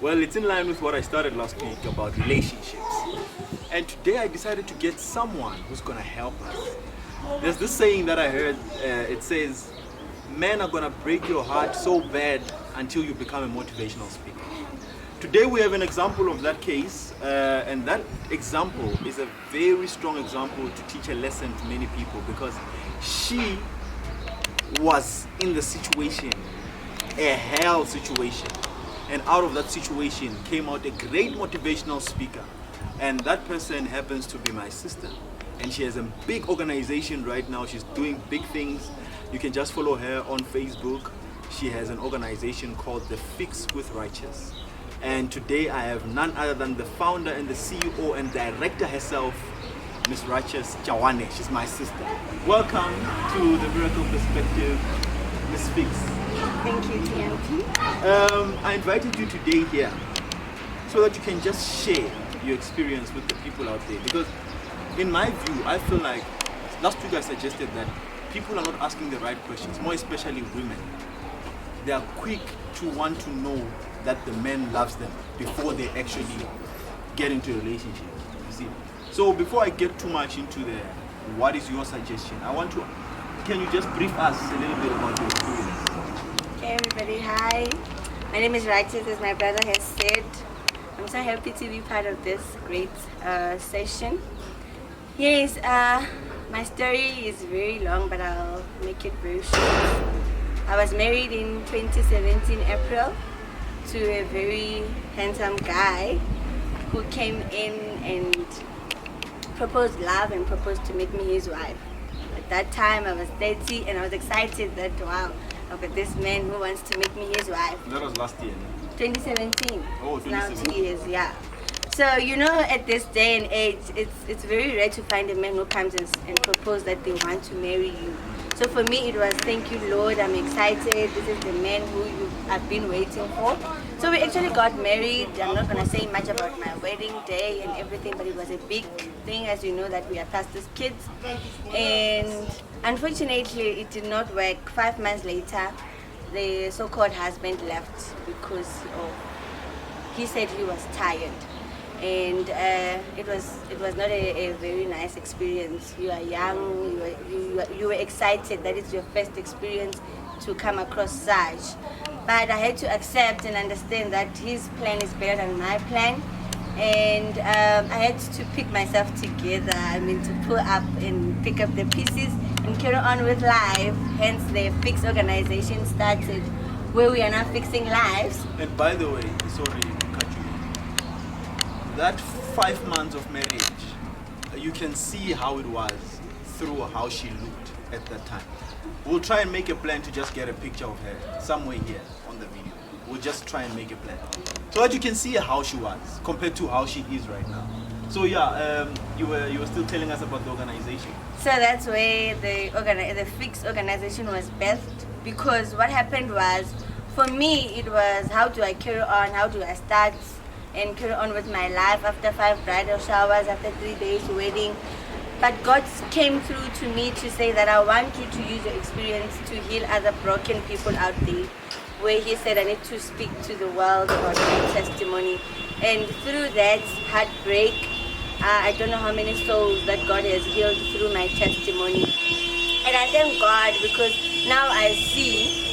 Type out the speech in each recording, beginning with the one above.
Well, it's in line with what I started last week about relationships. And today I decided to get someone who's going to help us. There's this saying that I heard, it says, men are going to break your heart so bad until you become a motivational speaker. Today we have an example of that case, and that example is a very strong example to teach a lesson to many people, because she was in the situation, a hell situation, and out of that situation came out a great motivational speaker, and that person happens to be my sister, and she has a big organization right now. She's doing big things. You can just follow her on Facebook. She has an organization called The Fix with Righteous, and today I have none other than the founder and the CEO and director herself, Miss Righteous Jawane. She's my sister. Welcome to the Miracle Perspective, Miss Fix. Thank you, TNT. I invited you today here so that you can just share your experience with the people out there, because in my view, I feel like last week I suggested that people are not asking the right questions, more especially women. They are quick to want to know that the man loves them before they actually get into a relationship, you see. So before I get too much into the what is your suggestion, can you just brief us a little bit about your experience? Okay, everybody, hi. My name is Righteous, as my brother has said. I'm so happy to be part of this great session. Yes, my story is very long, but I'll make it very short. I was married in 2017 April to a very handsome guy who came in and proposed love and proposed to make me his wife. At that time I was 30 and I was excited that wow, I've got this man who wants to make me his wife. That was last year. 2017. Oh, It's now 2017. 2 years, yeah. So at this day and age, it's very rare to find a man who comes and propose that they want to marry you. So for me, it was thank you, Lord. I'm excited. This is the man who I've been waiting for. So we actually got married. I'm not gonna say much about my wedding day and everything, but it was a big thing, as you know, that we are pastor's kids. And unfortunately, it did not work. 5 months later, the so-called husband left because he said he was tired. And it was not a very nice experience. You are young, you were excited that it's your first experience to come across such. But I had to accept and understand that his plan is better than my plan. And I had to pick myself together, to pull up and pick up the pieces and carry on with life. Hence the Fix organization started, where we are now fixing lives. And by the way, sorry to cut you. That 5 months of marriage, you can see how it was through how she looked at that time. We'll try and make a plan to just get a picture of her somewhere here on the video. We'll just try and make a plan so that you can see how she was compared to how she is right now. So yeah, you were still telling us about the organization. So that's where the Fix organization was birthed, because what happened was, for me, it was how do I carry on, how do I start and carry on with my life after 5 bridal showers, after 3 days wedding. But God came through to me to say that I want you to use your experience to heal other broken people out there, where he said I need to speak to the world about my testimony. And through that heartbreak, I don't know how many souls that God has healed through my testimony. And I thank God, because now I see.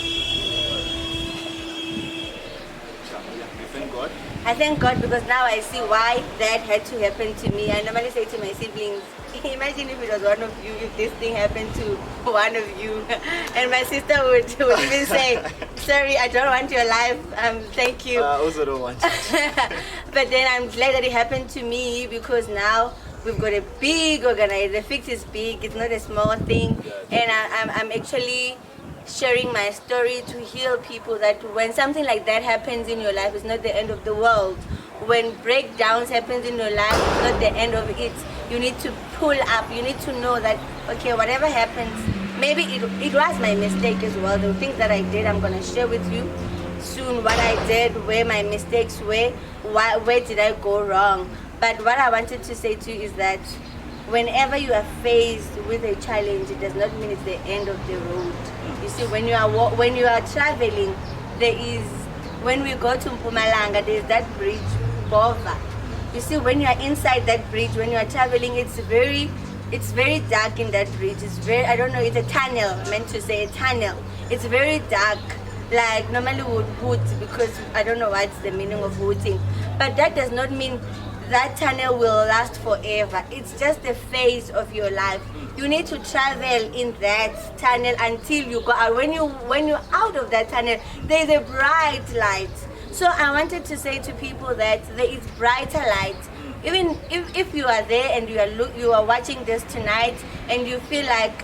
Thank God. I thank God because now I see why that had to happen to me. I normally say to my siblings, imagine if it was one of you, if this thing happened to one of you. And my sister would even say, sorry, I don't want your life, thank you. I also don't want it. But then I'm glad that it happened to me, because now we've got a big organization. The Fix is big, it's not a small thing. And I'm actually sharing my story to heal people, that when something like that happens in your life, it's not the end of the world. When breakdowns happens in your life, it's not the end of it. You need to pull up. You need to know that, okay, whatever happens, maybe it was my mistake as well. The things that I did, I'm going to share with you soon what I did, where my mistakes were, where did I go wrong. But what I wanted to say to you is that whenever you are faced with a challenge, it does not mean it's the end of the road. You see, when you are traveling, there is when we go to Mpumalanga, there's that bridge, Bova. You see, when you are inside that bridge, when you are traveling, it's very dark in that bridge. It's very, I don't know, it's a tunnel, I meant to say a tunnel. It's very dark, like normally we would hoot, because I don't know what's the meaning of hooting. But that does not mean that tunnel will last forever. It's just the phase of your life. You need to travel in that tunnel until you go out. When you're out of that tunnel, there's a bright light. So I wanted to say to people that there is brighter light. Even if you are there and you are watching this tonight and you feel like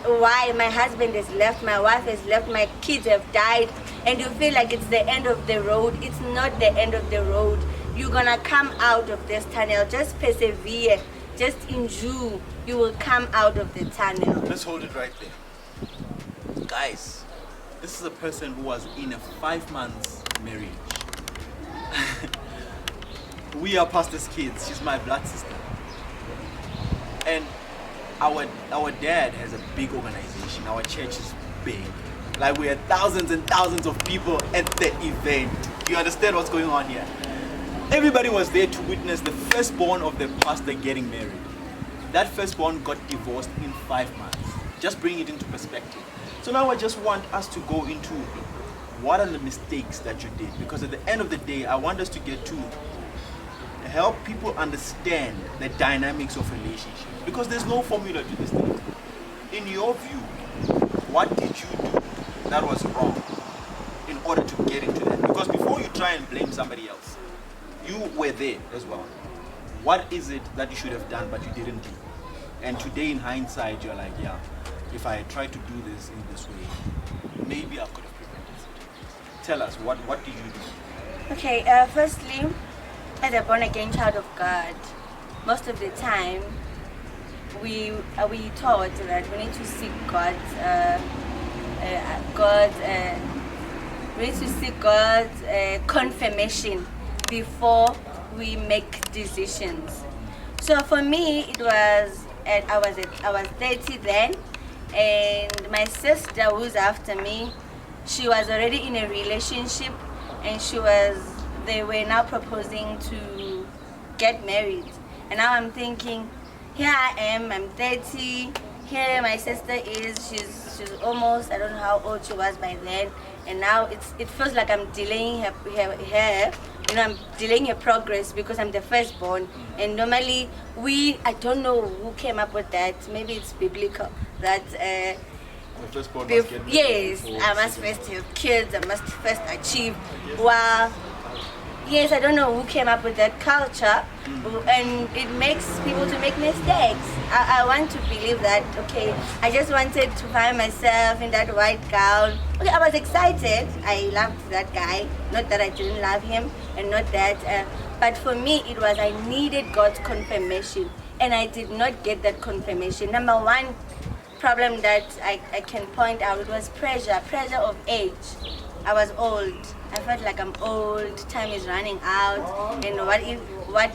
why my husband has left, my wife has left, my kids have died, and you feel like it's the end of the road, it's not the end of the road. You're gonna come out of this tunnel. Just persevere, just endure. You will come out of the tunnel. Let's hold it right there. Guys, this is a person who was in a 5 months marriage. We are pastor's kids. She's my blood sister. And our dad has a big organization. Our church is big. Like, we had thousands and thousands of people at the event. You understand what's going on here? Everybody was there to witness the firstborn of the pastor getting married. That firstborn got divorced in 5 months. Just bring it into perspective. So now I just want us to go into what are the mistakes that you did. Because at the end of the day, I want us to get to help people understand the dynamics of relationships. Because there's no formula to this thing. In your view, what did you do that was wrong in order to get into that? Because before you try and blame somebody else, you were there as well. What is it that you should have done but you didn't do? And today in hindsight, you're like, yeah, if I tried to do this in this way, maybe I could have prevented it. Tell us, what did you do? Okay, firstly, as a born again child of God, most of the time we taught that we need to seek God's confirmation before we make decisions. So for me, it was I was 30 then, and my sister, who's after me, she was already in a relationship, and they were now proposing to get married. And now I'm thinking, here I am, I'm 30, here my sister is, she's almost, I don't know how old she was by then, and now it feels like I'm delaying her I'm delaying her progress because I'm the firstborn. And normally I don't know who came up with that, maybe it's biblical, that The firstborn must get married. yes, I must first have kids, I must first achieve. Well, yes, I don't know who came up with that culture, and it makes people to make mistakes. I want to believe that, okay, I just wanted to find myself in that white gown. Okay, I was excited. I loved that guy. Not that I didn't love him, and not that, but for me, it was I needed God's confirmation, and I did not get that confirmation. Number one problem that I can point out, it was pressure of age. I was old. I felt like I'm old, time is running out, and what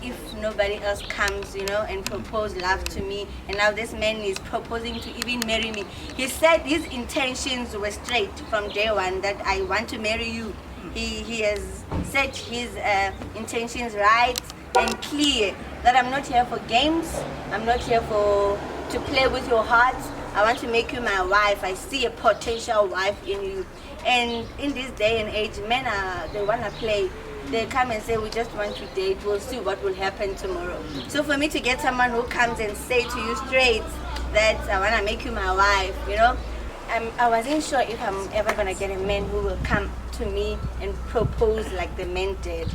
if nobody else comes, and propose love to me, and now this man is proposing to even marry me. He said his intentions were straight from day one, that I want to marry you. He has set his intentions right and clear, that I'm not here for games, I'm not here to play with your heart. I want to make you my wife. I see a potential wife in you. And in this day and age, men they want to play. They come and say, we just want to date, we'll see what will happen tomorrow. So for me to get someone who comes and say to you straight that I want to make you my wife, I wasn't sure if I'm ever going to get a man who will come to me and propose like the men did.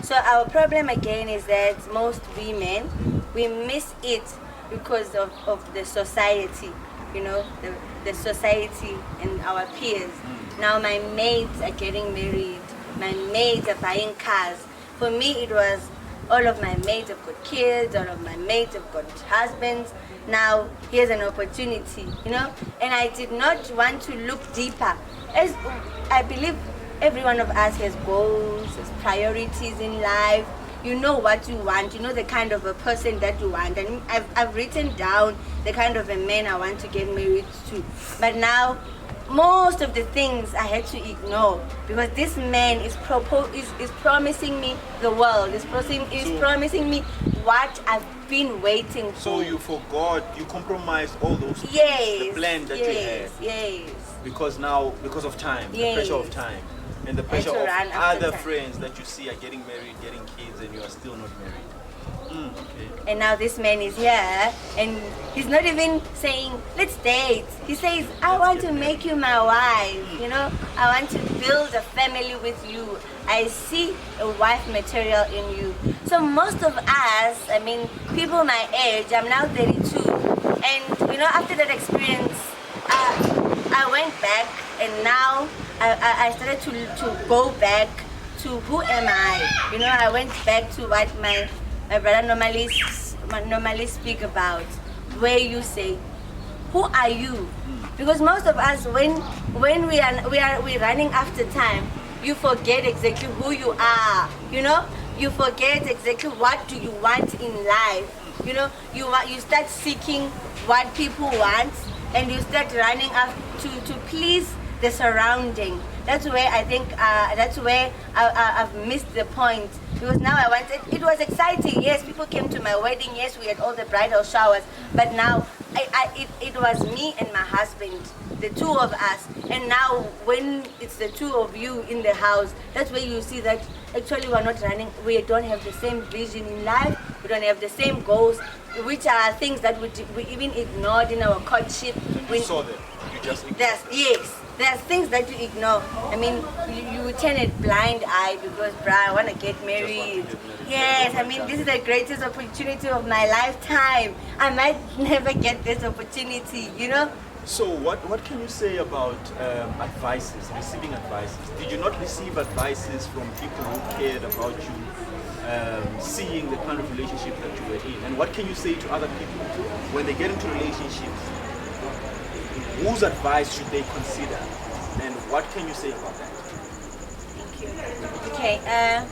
So our problem again is that most women, we miss it because of the society. The society and our peers. Now my mates are getting married, my mates are buying cars. For me, it was all of my mates have got kids, all of my mates have got husbands. Now here's an opportunity, and I did not want to look deeper. As I believe every one of us has goals, has priorities in life. You know what you want, you know the kind of a person that you want, and I've written down the kind of a man I want to get married to. But now most of the things I had to ignore because this man is promising me the world. Is promising me what I've been waiting for. So you forgot, you compromised all those things, Yes. the plan that you had. Yes. Because of time, the pressure of time, and the pressure to of run after other time. friends that you see are getting married, getting kids, and you are still not married. Okay. And now this man is here and he's not even saying, let's date. He says, I want to make you my wife, you know. I want to build a family with you. I see a wife material in you. So most of us, I mean, people my age, I'm now 32. And, you know, after that experience, I went back and now I started to go back to who am I? You know, I went back to what my brother normally speak about, where you say, who are you? Because most of us, when we're running after time, you forget exactly who you are. You know, you forget exactly what do you want in life. You know, you start seeking what people want, and you start running after to please the surrounding. That's where I think I've missed the point, because now I wanted, it was exciting. Yes, people came to my wedding. Yes, we had all the bridal showers, but now it was me and my husband, the two of us. And now when it's the two of you in the house, that's where you see that actually we're not running. We don't have the same vision in life. We don't have the same goals, which are things that we even ignored in our courtship. You saw them. You just ignored. There's things that you ignore. I mean, you turn a blind eye because, bruh, I want to get married. Yes, I mean, this is the greatest opportunity of my lifetime. I might never get this opportunity, you know? So what can you say about advices, receiving advices? Did you not receive advices from people who cared about you, seeing the kind of relationship that you were in? And what can you say to other people when they get into relationships? Whose advice should they consider? And what can you say about that? Thank you. Okay,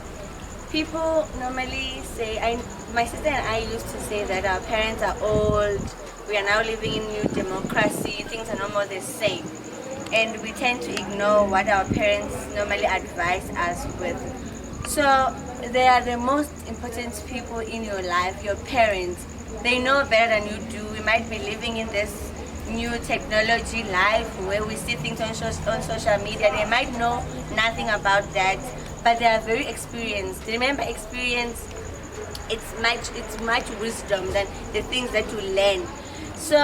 people normally say, my sister and I used to say that our parents are old, we are now living in new democracy, things are no more the same. And we tend to ignore what our parents normally advise us with. So they are the most important people in your life, your parents. They know better than you do. We might be living in this new technology life where we see things on social media. They might know nothing about that, but they are very experienced. Remember, experience, it's much wisdom than the things that you learn. So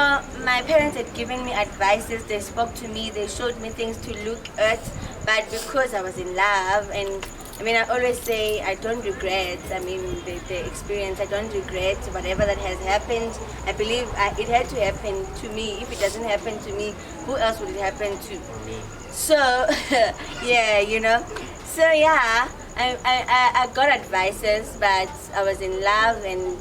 my parents had given me advices, they spoke to me, they showed me things to look at, but because I was in love, and I mean, I always say I don't regret, I mean, the experience, I don't regret whatever that has happened. I believe it had to happen to me. If it doesn't happen to me, who else would it happen to? So, yeah, you know. So, yeah, I got advices, but I was in love and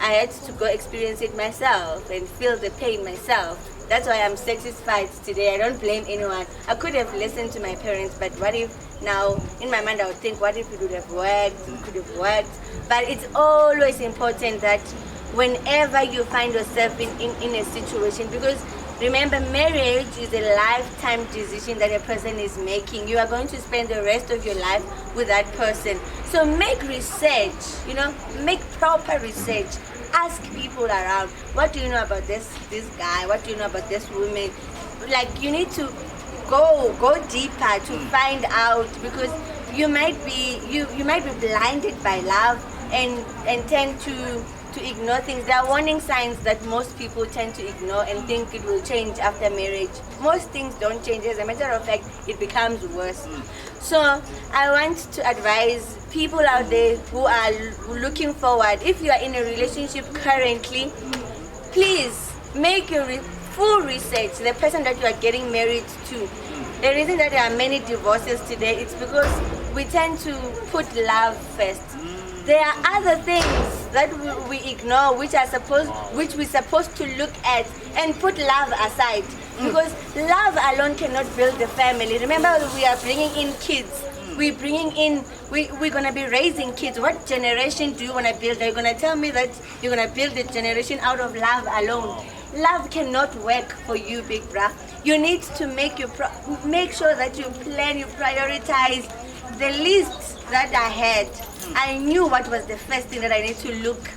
I had to go experience it myself and feel the pain myself. That's why I'm satisfied today. I don't blame anyone. I could have listened to my parents, but what if now, in my mind, I would think, what if it would have worked? It could have worked. But it's always important that whenever you find yourself in a situation, because remember, marriage is a lifetime decision that a person is making. You are going to spend the rest of your life with that person. So make research, you know, make proper research. Ask people around, what do you know about this guy? What do you know about this woman? Like, you need to go deeper to find out, because you might be blinded by love and tend to ignore things. There are warning signs that most people tend to ignore and think it will change after marriage. Most things don't change. As a matter of fact, it becomes worse. So I want to advise people out there who are looking forward, if you are in a relationship currently, please make your full research, the person that you are getting married to. The reason that there are many divorces today, it's because we tend to put love first. There are other things that we ignore, which we're supposed to look at and put love aside, because love alone cannot build the family. Remember, we are bringing in kids. We're going to be raising kids. What generation do you want to build? Are you going to tell me that you're going to build a generation out of love alone? Love cannot work for you, big bruh. You need to make sure that you plan, you prioritize. The list that I had, I knew what was the first thing that I need to look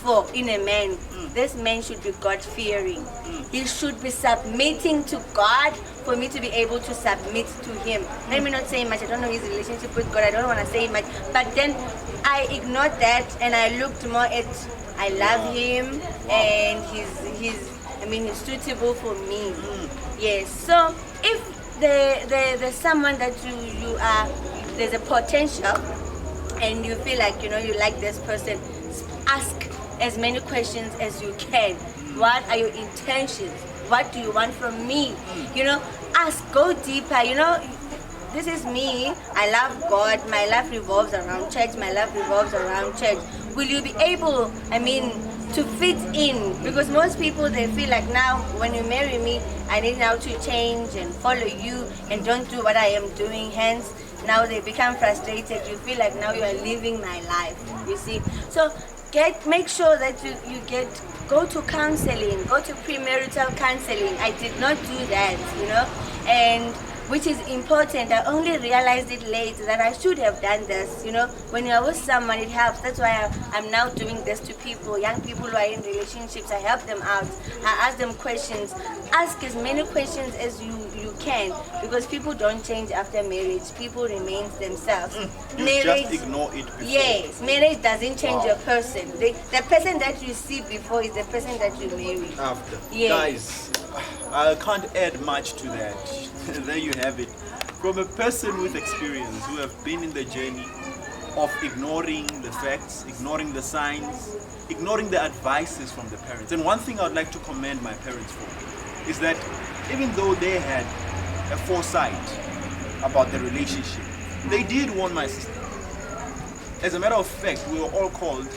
for in a man. This man should be God-fearing. He should be submitting to God for me to be able to submit to him. Let me not say much. I don't know his relationship with God. I don't want to say much. But then I ignored that and I looked more at, I love him and he's suitable for me. Yes. So if there's someone that you are, there's a potential and you feel like, you like this person, ask as many questions as you can. What are your intentions? What do you want from me? Ask, go deeper. This is me. I love God. My life revolves around church. My life revolves around church. Will you be able, to fit in? Because most people, they feel like now when you marry me, I need now to change and follow you and don't do what I am doing. Hence, now they become frustrated. You feel like now you are living my life, you see. So make sure that you go to counseling, go to premarital counseling. I did not do that, and which is important. I only realized it late that I should have done this. When you're with someone, it helps. That's why I'm now doing this to people, young people who are in relationships. I help them out. I ask them questions. Ask as many questions as you can, because people don't change after marriage. People remain themselves. Just ignore it before. Yes, marriage doesn't change a person. The person that you see before is the person that you marry after. Yes. Guys, I can't add much to that. There you have it. From a person with experience who have been in the journey of ignoring the facts, ignoring the signs, ignoring the advices from the parents. And one thing I would like to commend my parents for is that even though they had a foresight about the relationship, they did warn my sister. As a matter of fact, we were all called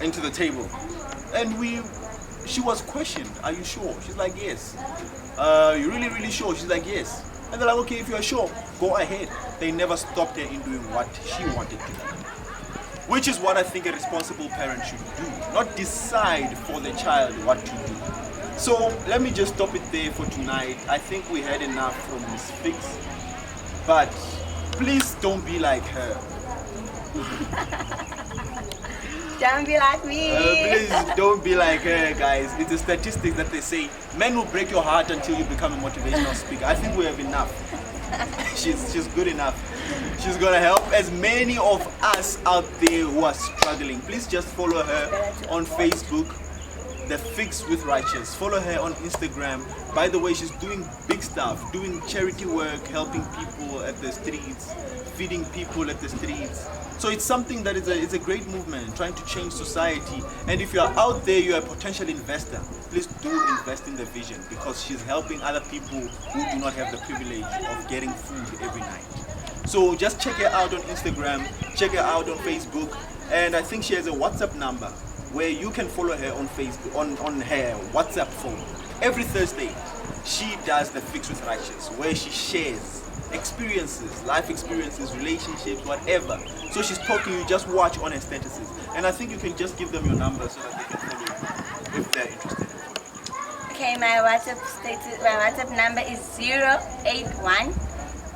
into the table, and she was questioned. Are you sure? She's like, yes. You really sure? She's like, yes. And they're like, okay, if you're sure, go ahead. They never stopped her in doing what she wanted to do, which is what I think a responsible parent should do, not decide for the child what to do. So let me just stop it there for tonight. I think we had enough from Miss Fix, but please don't be like her. Don't be like me. Please don't be like her, guys. It's a statistic that they say men will break your heart until you become a motivational speaker. I think we have enough. She's good enough. She's gonna help as many of us out there who are struggling. Please just follow her on Facebook, The Fix with Righteous. Follow her on Instagram. By the way, she's doing big stuff, doing charity work, helping people at the streets, feeding people at the streets. So it's something that is a great movement, trying to change society. And if you are out there, you are a potential investor, please do invest in the vision, because she's helping other people who do not have the privilege of getting food every night. So just check her out on Instagram, check her out on Facebook, and I think she has a WhatsApp number where you can follow her on Facebook, on her WhatsApp phone. Every Thursday, she does The Fix with Righteous, where she shares experiences, life experiences, relationships, whatever. So she's talking, you just watch on her statuses. And I think you can just give them your number so that they can follow you if they're interested. Okay, my WhatsApp number is 081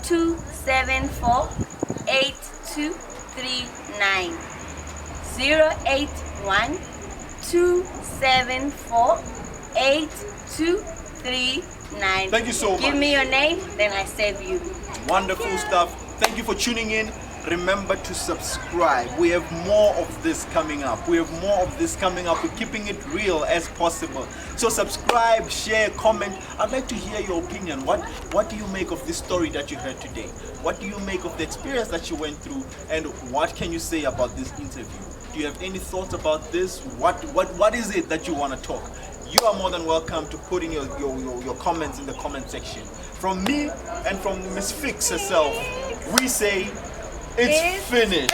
274 8239. 081 274 8239. Thank you so much. Give me your name, then I save you. Wonderful stuff. Thank you for tuning in. Remember to subscribe. We have more of this coming up. We're keeping it real as possible. So subscribe, share, comment. I'd like to hear your opinion. What do you make of this story that you heard today? What do you make of the experience that you went through? And what can you say about this interview? Do you have any thoughts about this? What is it that you want to talk? You are more than welcome to put in your comments in the comment section. From me and from Miss Fix herself, we say it's finished.